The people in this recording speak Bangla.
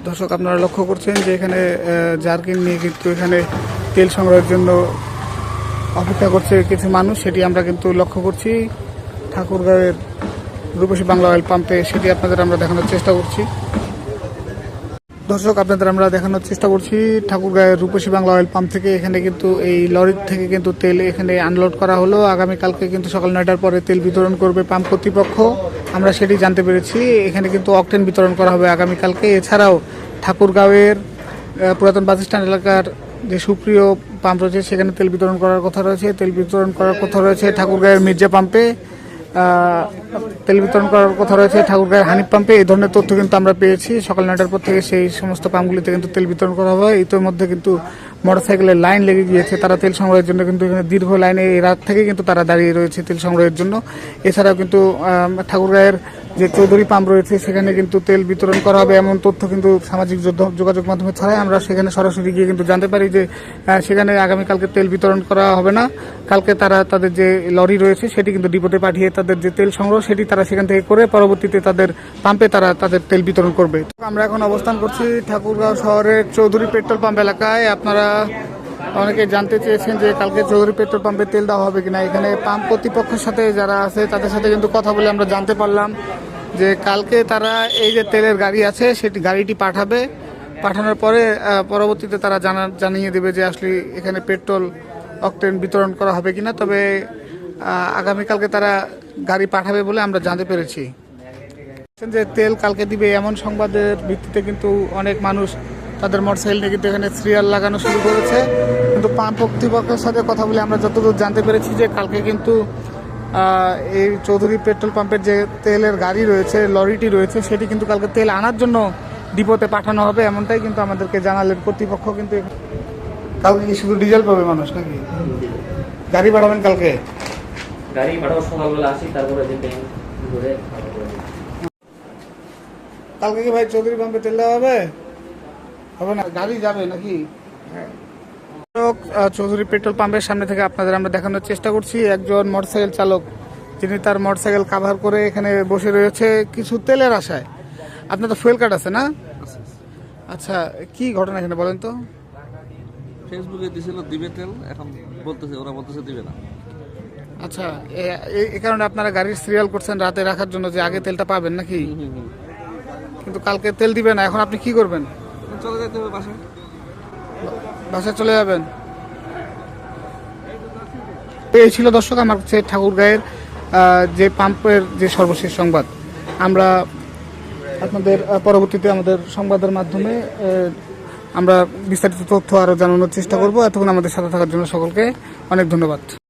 দর্শক আপনারা লক্ষ্য করছেন যে এখানে জারকিন নিয়ে কিন্তু এখানে তেল সংগ্রহের জন্য অপেক্ষা করছে কিছু মানুষ, সেটি আমরা কিন্তু লক্ষ্য করছি ঠাকুরগাঁওয়ের রূপসী বাংলা অয়েল পাম্পে। সেটি আপনাদের আমরা দেখানোর চেষ্টা করছি। দর্শক আপনাদের আমরা দেখানোর চেষ্টা করছি ঠাকুরগাঁওয়ের রূপসী বাংলা অয়েল পাম্প থেকে। এখানে কিন্তু এই লরির থেকে কিন্তু তেল এখানে আনলোড করা হলো। আগামীকালকে কিন্তু সকাল 9টার পরে তেল বিতরণ করবে পাম্প কর্তৃপক্ষ, আমরা সেটি জানতে পেরেছি। এখানে কিন্তু অকটেন বিতরণ করা হবে আগামীকালকে। এছাড়াও ঠাকুরগাঁওয়ের পুরাতন বাস স্ট্যান্ড এলাকার যে সুপ্রিয় পাম্প রয়েছে সেখানে তেল বিতরণ করার কথা রয়েছে। তেল বিতরণ করার কথা রয়েছে ঠাকুরগাঁওয়ের মির্জা পাম্পে, তেল বিতরণ করার কথা রয়েছে ঠাকুরগাঁওয়ের হানিফ পাম্পে। এই ধরনের তথ্য কিন্তু আমরা পেয়েছি। সকাল 9টার পর থেকে সেই সমস্ত পাম্পগুলিতে কিন্তু তেল বিতরণ করা হবে। ইতিমধ্যে কিন্তু মোটরসাইকেলের লাইন লেগে গিয়েছে, তারা তেল সংগ্রহের জন্য কিন্তু এখানে দীর্ঘ লাইনে এই রাত থেকে কিন্তু তারা দাঁড়িয়ে রয়েছে তেল সংগ্রহের জন্য। এছাড়াও কিন্তু ঠাকুরগাঁওয়ের যে চৌধুরী পাম্প রয়েছে সেখানে কিন্তু তেল বিতরণ করা হবে এমন তথ্য কিন্তু সামাজিক যোগাযোগ মাধ্যমে ছাড়াই আমরা সেখানে সরাসরি গিয়ে কিন্তু জানতে পারি যে সেখানে আগামীকালকে তেল বিতরণ করা হবে না। কালকে তারা তাদের যে লরি রয়েছে সেটি কিন্তু ডিপোতে পাঠিয়ে তাদের যে তেল সংগ্রহ সেটি তারা সেখান থেকে করে পরবর্তীতে তাদের পাম্পে তারা তাদের তেল বিতরণ করবে। আমরা এখন অবস্থান করছি ঠাকুরগাঁও শহরের চৌধুরী পেট্রোল পাম্প এলাকায়। আপনারা অনেকে জানতে চেয়েছেন যে কালকে চৌধুরী পেট্রোল পাম্পে তেল দেওয়া হবে কিনা। এখানে পাম্প কর্তৃপক্ষের সাথে যারা আছে তাদের সাথে কিন্তু কথা বলে আমরা জানতে পারলাম যে কালকে তারা এই যে তেলের গাড়ি আছে সেটি গাড়িটি পাঠানোর পরে পরবর্তীতে তারা জানিয়ে দেবে যে আসলে এখানে পেট্রোল অকটেন বিতরণ করা হবে কিনা। তবে আগামীকালকে তারা গাড়ি পাঠাবে বলে আমরা জানতে পেরেছি। যে তেল কালকে দিবে এমন সংবাদের ভিত্তিতে কিন্তু অনেক মানুষ তাদের মোটরসাইকেল নিয়ে কিন্তু এখানে সিরিয়াল লাগানো শুরু করেছে। কিন্তু পাম্প কর্তৃপক্ষের সাথে কথা বলে আমরা যতদূর জানতে পেরেছি যে কালকে কিন্তু এই চৌধুরী পেট্রোল পাম্পের যে তেলের গাড়ি রয়েছে, লরিটি রয়েছে, সেটি কিন্তু কালকে তেল আনার জন্য ডিপোতে পাঠানো হবে, এমনটাই কিন্তু আমাদেরকে জানালেন কর্তৃপক্ষ। কিন্তু কালকে কি শুধু ডিজেল পাবে মানুষ নাকি গাড়ি পাঠাবেন কালকে? গাড়ি পাঠাবো সকালবেলা আসি, তারপরে কালকে কি ভাই চৌধুরী পাম্পে তেল দেওয়া হবে না? গাড়ি যাবে নাকি? চৌধুরী পেট্রোল পাম্পের সামনে থেকে আপনাদের আমরা দেখানোর চেষ্টা করছি একজন মোটরসাইকেল চালক, যিনি তার মোটরসাইকেল কাভার করে এখানে বসে রয়েছে কিছু তেলের আশায়। আপনার তো ফুয়েল কার্ড আছে না? আচ্ছা, কি ঘটনা এখানে বলেন তো? ফেসবুকে দিছিল দিবে তেল, এখন ওরা বলতেছে দিবে না। আচ্ছা, এই কারণে আপনারা গাড়ির সিরিয়াল করছেন রাতে রাখার জন্য যে আগে তেলটা পাবেন নাকি? কিন্তু কালকে তেল দিবে না, এখন আপনি কি করবেন? চলে যেতে হবে বাসায় চলে যাবেন। এই ছিল দর্শক আমার কাছে ঠাকুরগাঁয়ের যে পাম্পের যে সর্বশেষ সংবাদ। আমরা আপনাদের পরবর্তীতে আমাদের সংবাদের মাধ্যমে আমরা বিস্তারিত তথ্য আরও জানানোর চেষ্টা করব। এতক্ষণ আমাদের সাথে থাকার জন্য সকলকে অনেক ধন্যবাদ।